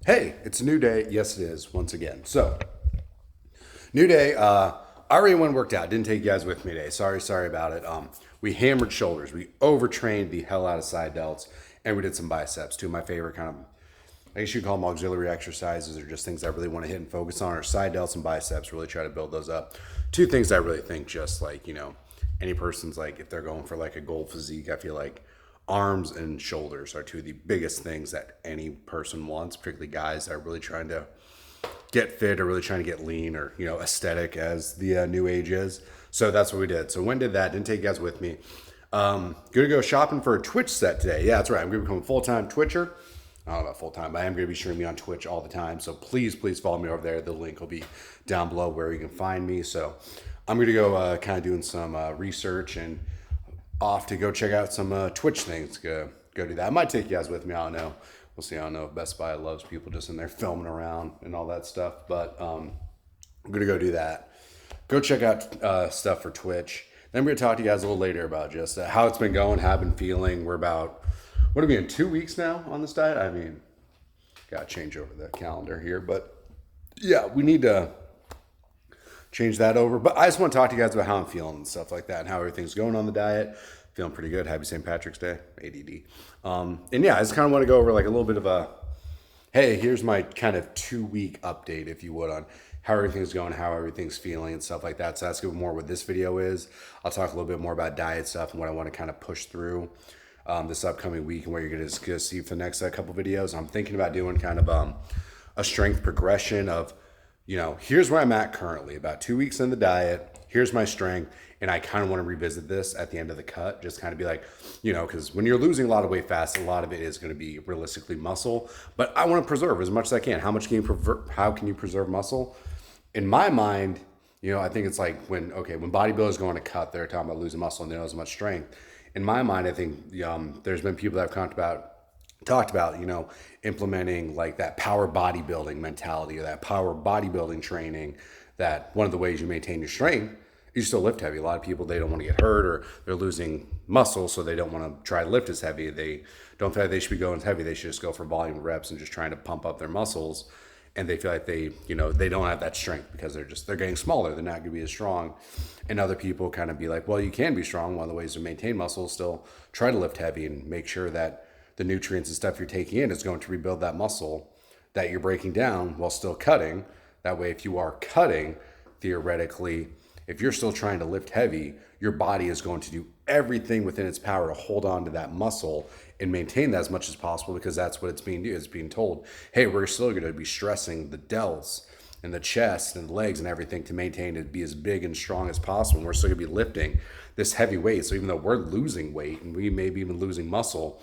Hey, it's a new day. Yes, it is, once again. So, new day. I already went and worked out. Didn't take you guys with me today. Sorry about it. We hammered shoulders. We overtrained the hell out of side delts, and we did some biceps. Two of my favorite kind of, I guess you call them auxiliary exercises, or just things I really want to hit and focus on, are side delts and biceps. Really try to build those up. Two things I really think, just like, any person's like, if they're going for like a goal physique, I feel like arms and shoulders are two of the biggest things that any person wants, particularly guys that are really trying to get fit or really trying to get lean, or aesthetic as the new age is. So that's what we did. So when did that? Didn't take you guys with me. Gonna go shopping for a Twitch set today. Yeah, that's right. I'm gonna become a full-time Twitcher. I don't know about full-time, but I am gonna be streaming on Twitch all the time. So please follow me over there. The link will be down below where you can find me. So I'm gonna go kind of doing some research and off to go check out some Twitch things. Go do that. I might take you guys with me. I don't know. We'll see. I don't know if Best Buy loves people just in there filming around and all that stuff, but I'm gonna go do that. Go check out stuff for Twitch. Then we're gonna talk to you guys a little later about just how it's been going, how I've been feeling. We're about, what are we in, 2 weeks now on this diet? I mean, gotta change over the calendar here, but yeah, we need to change that over. But I just want to talk to you guys about how I'm feeling and stuff like that, and how everything's going on the diet. Feeling pretty good. Happy St. Patrick's Day, ADD. And yeah, I just kind of want to go over like a little bit of a, hey, here's my kind of 2-week update, if you would, on how everything's going, how everything's feeling and stuff like that. So that's more what this video is. I'll talk a little bit more about diet stuff and what I want to kind of push through this upcoming week, and what you're going to see for the next couple videos. I'm thinking about doing kind of a strength progression of, here's where I'm at currently, about 2 weeks in the diet. Here's my strength. And I kind of want to revisit this at the end of the cut, just kind of be like, because when you're losing a lot of weight fast, a lot of it is going to be realistically muscle. But I want to preserve as much as I can. How can you preserve muscle? In my mind, I think it's like when bodybuilders go on a cut, they're talking about losing muscle and they don't have as much strength. In my mind, I think there's been people that have talked about, implementing like that power bodybuilding mentality, or that power bodybuilding training, that one of the ways you maintain your strength, you still lift heavy. A lot of people, they don't want to get hurt, or they're losing muscle, so they don't want to try to lift as heavy. They don't feel like they should be going heavy. They should just go for volume reps and just trying to pump up their muscles. And they feel like they don't have that strength because they're getting smaller. They're not going to be as strong. And other people kind of be like, well, you can be strong. One of the ways to maintain muscle is still try to lift heavy and make sure that the nutrients and stuff you're taking in is going to rebuild that muscle that you're breaking down while still cutting. That way, if you are cutting, theoretically, if you're still trying to lift heavy, your body is going to do everything within its power to hold on to that muscle and maintain that as much as possible, because that's what it's being told. Hey, we're still going to be stressing the delts and the chest and the legs and everything to maintain it, be as big and strong as possible. And we're still going to be lifting this heavy weight. So even though we're losing weight and we may be even losing muscle,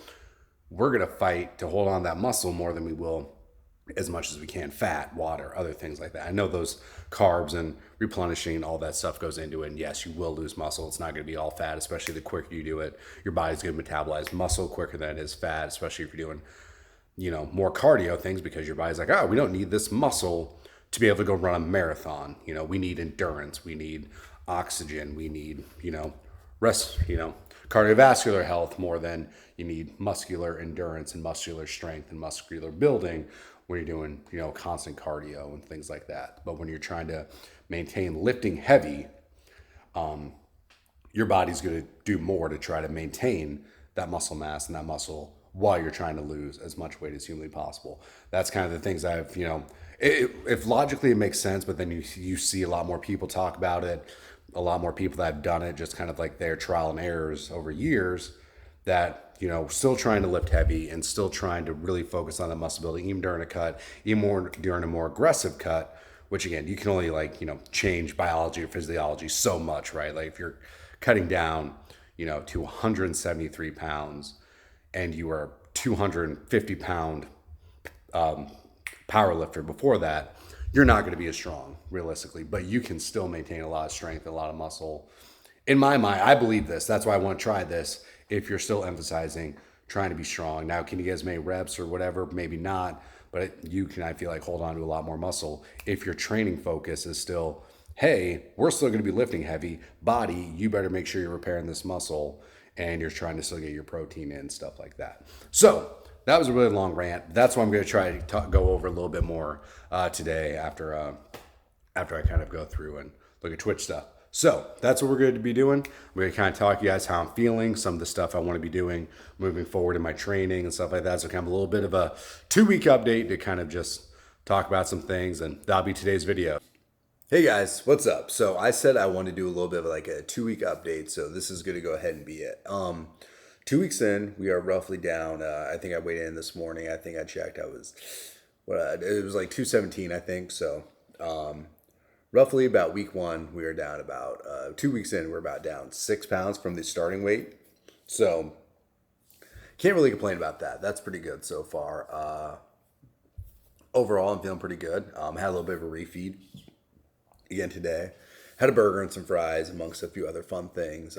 we're going to fight to hold on to that muscle more than we will as much as we can fat, water, other things like that. I know those carbs and replenishing and all that stuff goes into it. And yes, you will lose muscle. It's not going to be all fat, especially the quicker you do it. Your body's going to metabolize muscle quicker than it is fat, especially if you're doing, more cardio things, because your body's like, oh, we don't need this muscle to be able to go run a marathon. We need endurance. We need oxygen. We need, rest, cardiovascular health more than you need muscular endurance and muscular strength and muscular building when you're doing, constant cardio and things like that. But when you're trying to maintain lifting heavy, your body's going to do more to try to maintain that muscle mass and that muscle while you're trying to lose as much weight as humanly possible. That's kind of the things I've, if logically it makes sense, but then you see a lot more people talk about it, a lot more people that have done it, just kind of like their trial and errors over years, that, still trying to lift heavy and still trying to really focus on the muscle building, even during a cut, even more during a more aggressive cut, which again, you can only change biology or physiology so much, right? Like if you're cutting down, to 173 pounds and you are 250 pound power lifter before that, you're not going to be as strong realistically, but you can still maintain a lot of strength, a lot of muscle. In my mind, I believe this. That's why I want to try this. If you're still emphasizing trying to be strong. Now, can you get as many reps or whatever? Maybe not, but you can, I feel like, hold on to a lot more muscle. If your training focus is still, hey, we're still going to be lifting heavy, body, you better make sure you're repairing this muscle and you're trying to still get your protein in, stuff like that. So that was a really long rant. That's what I'm going to try to go over a little bit more today after I kind of go through and look at Twitch stuff. So that's what we're going to be doing. I'm going to kind of talk to you guys how I'm feeling, some of the stuff I want to be doing moving forward in my training and stuff like that. So kind of a little bit of a 2-week update to kind of just talk about some things, and that'll be today's video. Hey guys, what's up? So I said I wanted to do a little bit of like a 2-week update, so this is going to go ahead and be it. 2 weeks in, we are roughly down. I think I weighed in this morning. I think I checked. It was like 217, I think. So roughly about week 1, we are down about 2 weeks in. We're about down 6 pounds from the starting weight. So can't really complain about that. That's pretty good so far. Overall, I'm feeling pretty good. Had a little bit of a refeed again today. Had a burger and some fries amongst a few other fun things.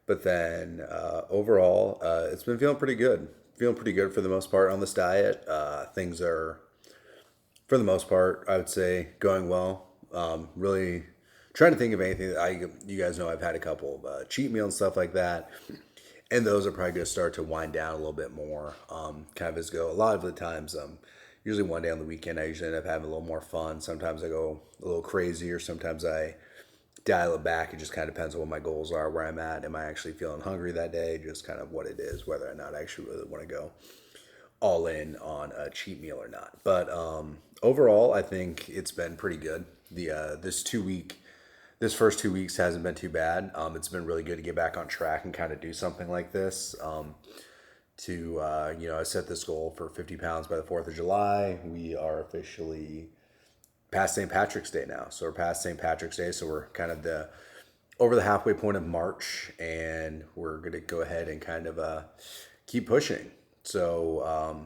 But then overall, it's been feeling pretty good. Feeling pretty good for the most part on this diet. Things are, for the most part, I would say, going well. Really trying to think of anything that you guys know I've had a couple of cheat meals and stuff like that. And those are probably going to start to wind down a little bit more. Kind of as go. A lot of the times, usually one day on the weekend, I usually end up having a little more fun. Sometimes I go a little crazy, or sometimes I dial it back. It just kind of depends on what my goals are, where I'm at. Am I actually feeling hungry that day? Just kind of what it is, whether or not I actually really want to go all in on a cheat meal or not. But overall, I think it's been pretty good. This first 2 weeks hasn't been too bad. It's been really good to get back on track and kind of do something like this. I set this goal for 50 pounds by the 4th of July. We are officially past St. Patrick's Day now. So we're past St. Patrick's Day. So we're kind of over the halfway point of March, and we're going to go ahead and kind of keep pushing. So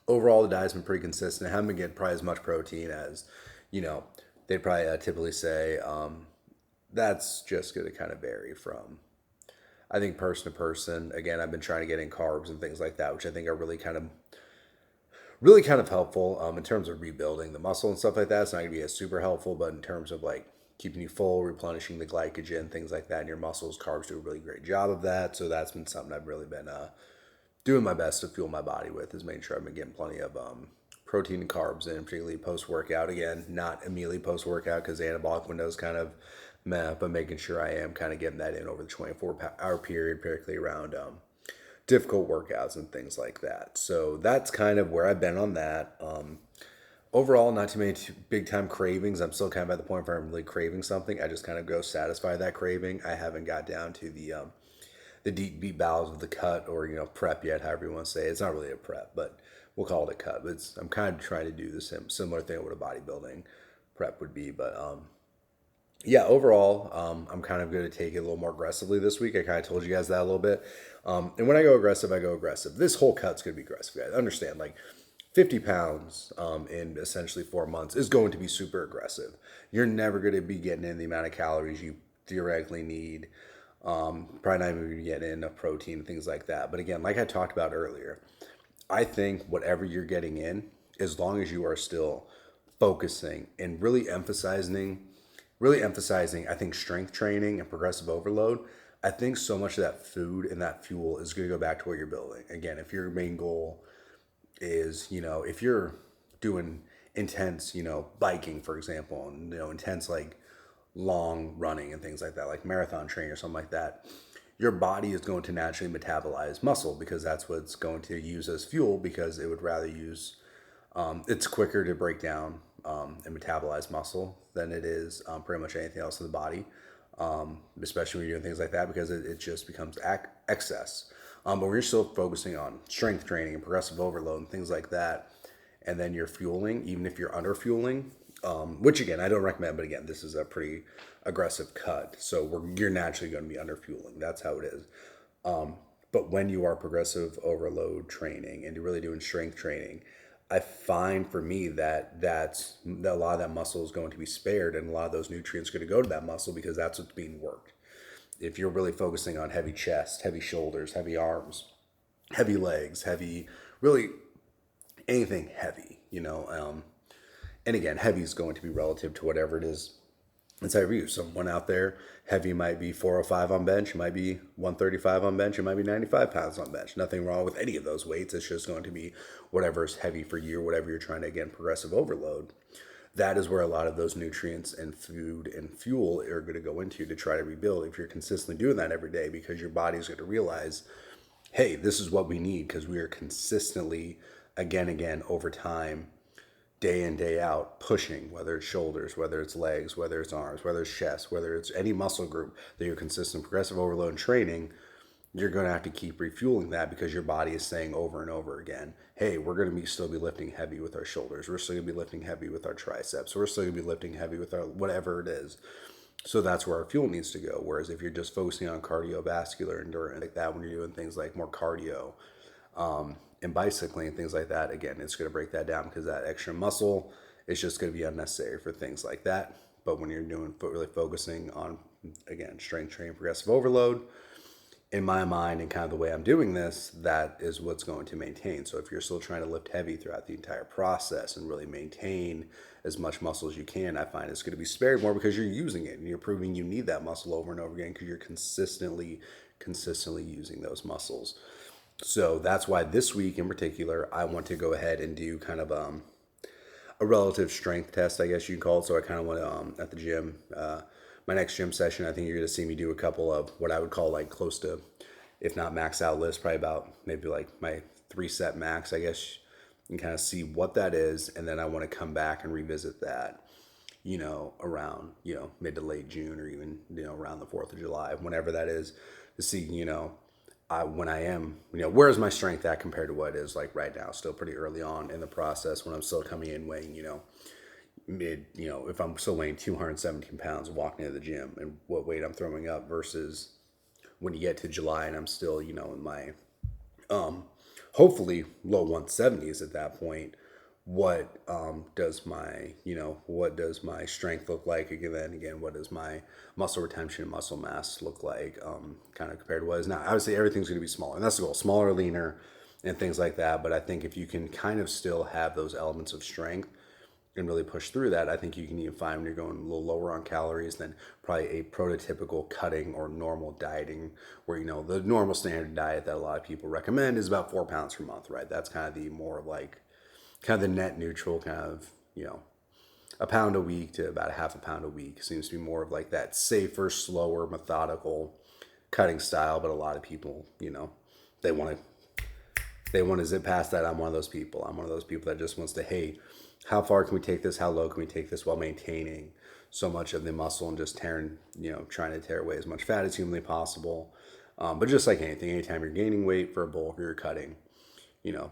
overall, the diet's been pretty consistent. I haven't been getting probably as much protein as, they'd probably typically say. That's just going to kind of vary from, I think, person to person. Again, I've been trying to get in carbs and things like that, which I think are really kind of helpful in terms of rebuilding the muscle and stuff like that. It's not going to be as super helpful, but in terms of like keeping you full, replenishing the glycogen, things like that in your muscles, carbs do a really great job of that. So that's been something I've really been doing my best to fuel my body with, is making sure I've been getting plenty of protein and carbs in, particularly post-workout. Again, not immediately post-workout because the anabolic window is kind of meh, but making sure I am kind of getting that in over the 24-hour period, particularly around difficult workouts and things like that. So that's kind of where I've been on that. Overall, not too many big time cravings. I'm still kind of at the point where I'm really craving something. I just kind of go satisfy that craving. I haven't got down to the deep bowels of the cut, or prep yet, however you want to say it. It's not really a prep, but we'll call it a cut. But I'm kind of trying to do the similar thing what a bodybuilding prep would be. But yeah, overall, I'm kind of going to take it a little more aggressively this week. I kind of told you guys that a little bit. And when I go aggressive, I go aggressive. This whole cut's going to be aggressive, guys. Understand, like 50 pounds in essentially 4 months is going to be super aggressive. You're never going to be getting in the amount of calories you theoretically need. Probably not even going to get in enough protein and things like that. But again, like I talked about earlier, I think whatever you're getting in, as long as you are still focusing and really emphasizing, I think, strength training and progressive overload, I think so much of that food and that fuel is going to go back to what you're building. Again, if your main goal is, if you're doing intense, biking, for example, and, intense, like long running and things like that, like marathon training or something like that, your body is going to naturally metabolize muscle because that's what it's going to use as fuel, because it would rather use, it's quicker to break down and metabolize muscle than it is pretty much anything else in the body, especially when you're doing things like that, because it just becomes excess. But when you're still focusing on strength training and progressive overload and things like that, and then you're fueling, even if you're under fueling, which again, I don't recommend, but again, this is a pretty aggressive cut. So you're naturally going to be under fueling. That's how it is. But when you are progressive overload training and you're really doing strength training, I find for me that a lot of that muscle is going to be spared, and a lot of those nutrients are going to go to that muscle because that's what's being worked. If you're really focusing on heavy chest, heavy shoulders, heavy arms, heavy legs, really anything heavy, and again, heavy is going to be relative to whatever it is It's how you. Someone out there, heavy might be 405 on bench, it might be 135 on bench, it might be 95 pounds on bench. Nothing wrong with any of those weights. It's just going to be whatever's heavy for you, whatever you're trying to, again, progressive overload. That is where a lot of those nutrients and food and fuel are going to go into to try to rebuild. If you're consistently doing that every day, because your body's going to realize, hey, this is what we need, because we are consistently, again, over time, day in, day out, pushing, whether it's shoulders, whether it's legs, whether it's arms, whether it's chest, whether it's any muscle group that you're consistent progressive overload training, you're going to have to keep refueling that, because your body is saying over and over again, hey, we're going to still be lifting heavy with our shoulders. We're still going to be lifting heavy with our triceps. We're still going to be lifting heavy with our whatever it is. So that's where our fuel needs to go. Whereas if you're just focusing on cardiovascular endurance like that, when you're doing things like more cardio, and bicycling and things like that, again, it's going to break that down, because that extra muscle is just going to be unnecessary for things like that. But when you're doing really focusing on, again, strength training, progressive overload, in my mind and kind of the way I'm doing this, that is what's going to maintain. So if you're still trying to lift heavy throughout the entire process and really maintain as much muscle as you can, I find it's going to be spared more, because you're using it and you're proving you need that muscle over and over again, because you're consistently using those muscles. So that's why this week in particular, I want to go ahead and do kind of a relative strength test, I guess you can call it. So I kind of want to, at the gym, my next gym session, I think you're going to see me do a couple of what I would call like close to, if not max out lifts, probably about maybe like my 3-set max, I guess, and kind of see what that is. And then I want to come back and revisit that, around, mid to late June, or even, around the 4th of July, whenever that is, to see, when I am, where's my strength at compared to what it is like right now. Still pretty early on in the process, when I'm still coming in weighing, if I'm still weighing 217 pounds walking to the gym, and what weight I'm throwing up, versus when you get to July and I'm still, in my, hopefully low 170s at that point. What does my strength look like again? What does my muscle retention and muscle mass look like, kind of compared to what is now? Obviously, everything's going to be smaller, and that's the goal: smaller, leaner, and things like that. But I think if you can kind of still have those elements of strength and really push through that, I think you can even find, when you're going a little lower on calories than probably a prototypical cutting or normal dieting, where, the normal standard diet that a lot of people recommend is about 4 pounds per month, right? That's kind of the more like, kind of the net neutral, kind of, a pound a week to about a half a pound a week seems to be more of like that safer, slower, methodical cutting style. But a lot of people, they want to zip past that. I'm one of those people. I'm one of those people that just wants to, hey, how far can we take this? How low can we take this while maintaining so much of the muscle, and just tearing, trying to tear away as much fat as humanly possible. But just like anything, anytime you're gaining weight for a bulk, or you're cutting,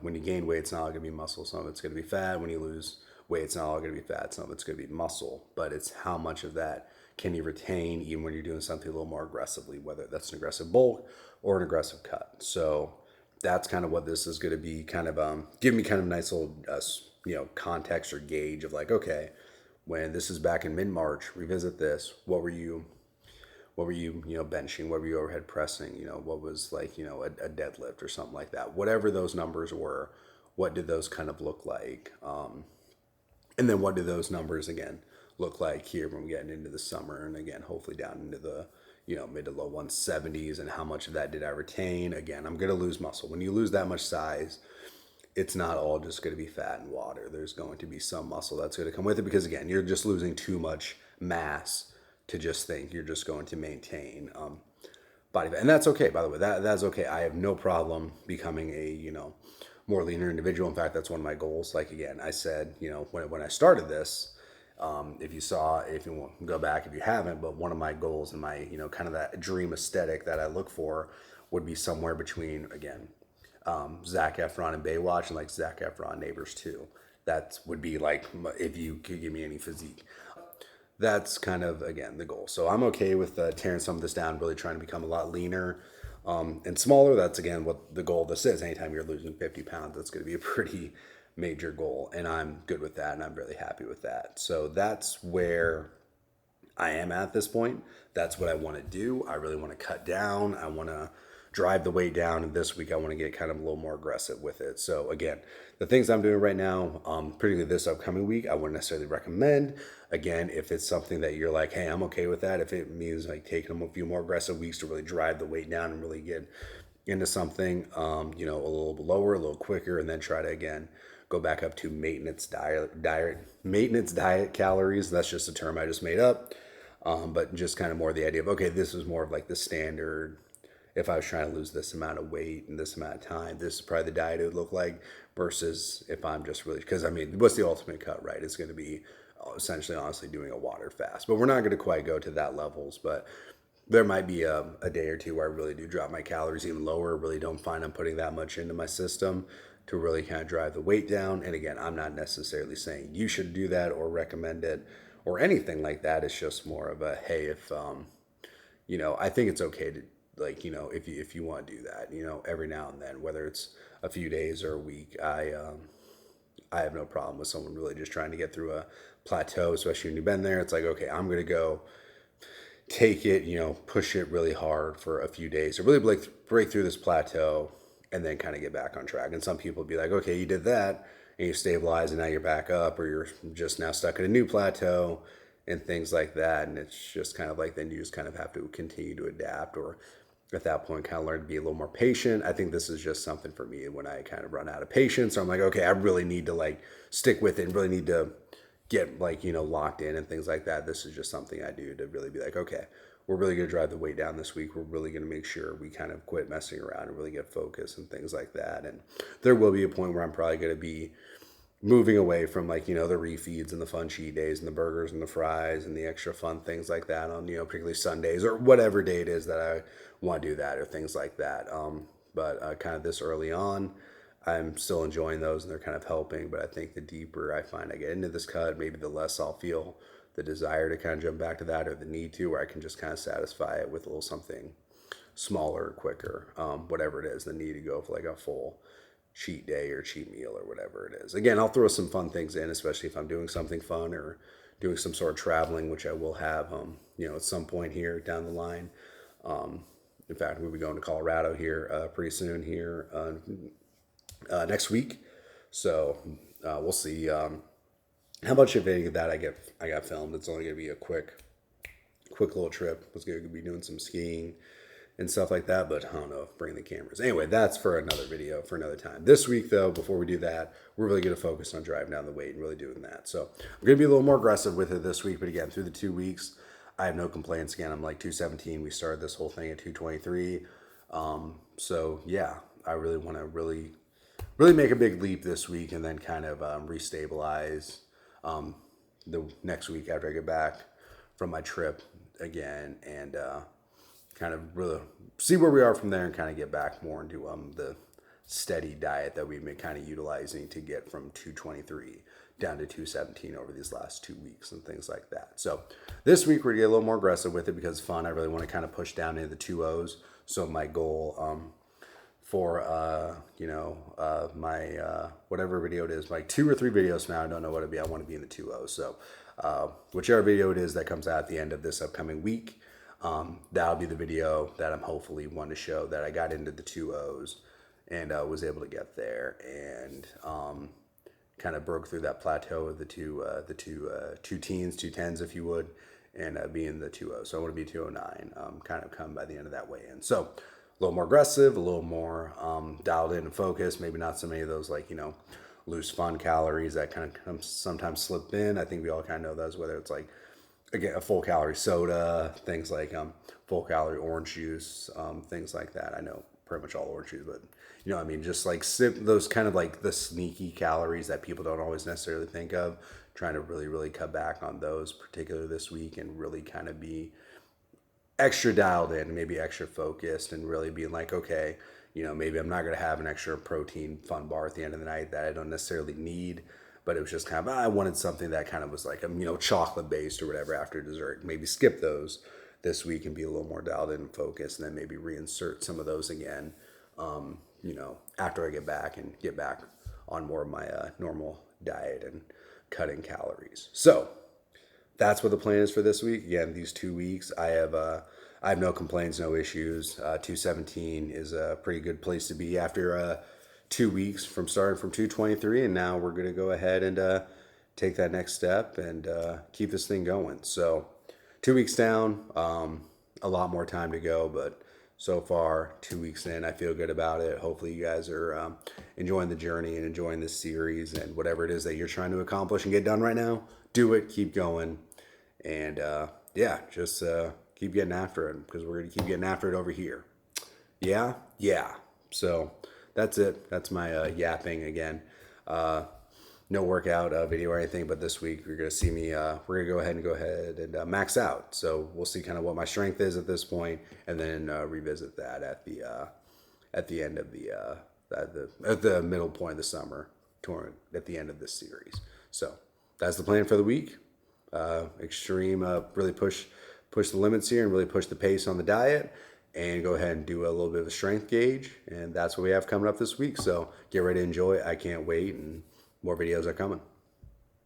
when you gain weight, it's not all going to be muscle. Some of it's going to be fat. When you lose weight, it's not all going to be fat. Some of it's going to be muscle. But it's how much of that can you retain, even when you're doing something a little more aggressively, whether that's an aggressive bulk or an aggressive cut. So that's kind of what this is going to be, kind of give me kind of a nice little, context or gauge of like, okay, when this is back in mid-March, revisit this. What were you, benching? What were you overhead pressing? What was like, a deadlift or something like that? Whatever those numbers were, what did those kind of look like? And then what do those numbers, again, look like here when we're getting into the summer, and again, hopefully down into the, mid to low 170s, and how much of that did I retain? Again, I'm going to lose muscle. When you lose that much size, it's not all just going to be fat and water. There's going to be some muscle that's going to come with it, because again, you're just losing too much mass to just think you're just going to maintain body fat. And that's okay, by the way. That's okay. I have no problem becoming a, more leaner individual. In fact, that's one of my goals. Like, again, I said, when I started this, if you want to go back, if you haven't, but one of my goals and my, kind of that dream aesthetic that I look for would be somewhere between, again, Zac Efron and Baywatch, and like Zac Efron Neighbors 2. That would be like, if you could give me any physique. That's kind of, again, the goal. So I'm okay with tearing some of this down, really trying to become a lot leaner and smaller. That's, again, what the goal of this is. Anytime you're losing 50 pounds, that's going to be a pretty major goal. And I'm good with that, and I'm really happy with that. So that's where I am at this point. That's what I want to do. I really want to cut down. I want to drive the weight down. And this week I want to get kind of a little more aggressive with it. So again, the things I'm doing right now, particularly this upcoming week, I wouldn't necessarily recommend. Again, if it's something that you're like, hey, I'm okay with that. If it means like taking a few more aggressive weeks to really drive the weight down and really get into something, a little lower, a little quicker, and then try to again go back up to maintenance diet calories. That's just a term I just made up, but just kind of more the idea of okay, this is more of like the standard. If I was trying to lose this amount of weight in this amount of time, this is probably the diet it would look like. Versus if I'm just really, because I mean, what's the ultimate cut, right? It's going to be essentially, honestly, doing a water fast. But we're not going to quite go to that levels. But there might be a day or two where I really do drop my calories even lower. Really don't find I'm putting that much into my system to really kind of drive the weight down. And again, I'm not necessarily saying you should do that or recommend it or anything like that. It's just more of a hey, if I think it's okay to like if you want to do that, every now and then, whether it's a few days or a week. I have no problem with someone really just trying to get through a plateau, especially when you've been there. It's like, okay, I'm going to go take it, push it really hard for a few days to really break through this plateau and then kind of get back on track. And some people be like, okay, you did that and you stabilize and now you're back up, or you're just now stuck in a new plateau and things like that. And it's just kind of like, then you just kind of have to continue to adapt, or at that point kind of learn to be a little more patient. I think this is just something for me when I kind of run out of patience. So I'm like, okay, I really need to like stick with it and really need to get like, locked in and things like that. This is just something I do to really be like, okay, we're really going to drive the weight down this week. We're really going to make sure we kind of quit messing around and really get focused and things like that. And there will be a point where I'm probably going to be moving away from like, the refeeds and the fun cheat days and the burgers and the fries and the extra fun things like that on, particularly Sundays or whatever day it is that I want to do that or things like that. But kind of this early on, I'm still enjoying those and they're kind of helping. But I think the deeper I find I get into this cut, maybe the less I'll feel the desire to kind of jump back to that, or the need to, where I can just kind of satisfy it with a little something smaller, quicker, whatever it is, the need to go for like a full cheat day or cheat meal or whatever it is. Again, I'll throw some fun things in, especially if I'm doing something fun or doing some sort of traveling, which I will have, at some point here down the line. In fact, we'll be going to Colorado here pretty soon here next week. So we'll see how much of any of that I got filmed. It's only going to be a quick little trip. I was going to be doing some skiing and stuff like that, but I don't know if bring the cameras. Anyway, that's for another video for another time. This week, though, before we do that, we're really going to focus on driving down the weight and really doing that. So I'm going to be a little more aggressive with it this week, but again, through the 2 weeks, I have no complaints. Again, I'm like 217. We started this whole thing at 223. So yeah, I really want to really make a big leap this week and then kind of restabilize the next week after I get back from my trip again, and kind of really see where we are from there and kind of get back more into the steady diet that we've been kind of utilizing to get from 223 down to 217 over these last 2 weeks and things like that. So this week we're gonna get a little more aggressive with it because it's fun. I really want to kind of push down into the 2.0s. So my goal for my whatever video it is, like 2 or 3 videos from now, I don't know what it'll be. I want to be in the 2.0s. So whichever video it is that comes out at the end of this upcoming week, that'll be the video that I'm hopefully want to show that I got into the 2.0s and was able to get there and kind of broke through that plateau of the two teens, 210s, if you would, and be in the 2.0. So I want to be 209, kind of come by the end of that way in. So a little more aggressive, a little more dialed in and focused, maybe not so many of those like, loose fun calories that kind of sometimes slip in. I think we all kind of know those, whether it's like, again, a full calorie soda, things like full calorie orange juice, things like that. I know pretty much all orange juice, but what I mean, just like sip those kind of like the sneaky calories that people don't always necessarily think of, trying to really, really cut back on those, particularly this week, and really kind of be extra dialed in, maybe extra focused, and really being like, okay, maybe I'm not going to have an extra protein fun bar at the end of the night that I don't necessarily need. But it was just kind of, I wanted something that kind of was like, chocolate based or whatever after dessert. Maybe skip those this week and be a little more dialed in and focused, and then maybe reinsert some of those again, after I get back on more of my normal diet and cutting calories. So that's what the plan is for this week. Again, these 2 weeks, I have I have no complaints, no issues. 217 is a pretty good place to be after 2 weeks from starting from 223, and now we're going to go ahead and take that next step and keep this thing going. So 2 weeks down, a lot more time to go, but so far 2 weeks in, I feel good about it. Hopefully you guys are enjoying the journey and enjoying this series, and whatever it is that you're trying to accomplish and get done right now, do it, keep going, and yeah, just keep getting after it, because we're going to keep getting after it over here. Yeah. So that's it. That's my yapping again. No workout video or anything, but this week you're going to see me, we're going to go ahead and max out. So we'll see kind of what my strength is at this point, and then revisit that at the end of at the middle point of the summer tour, at the end of this series. So that's the plan for the week. Extreme, really push the limits here and really push the pace on the diet, and go ahead and do a little bit of a strength gauge. And that's what we have coming up this week. So get ready to enjoy it. I can't wait, and more videos are coming.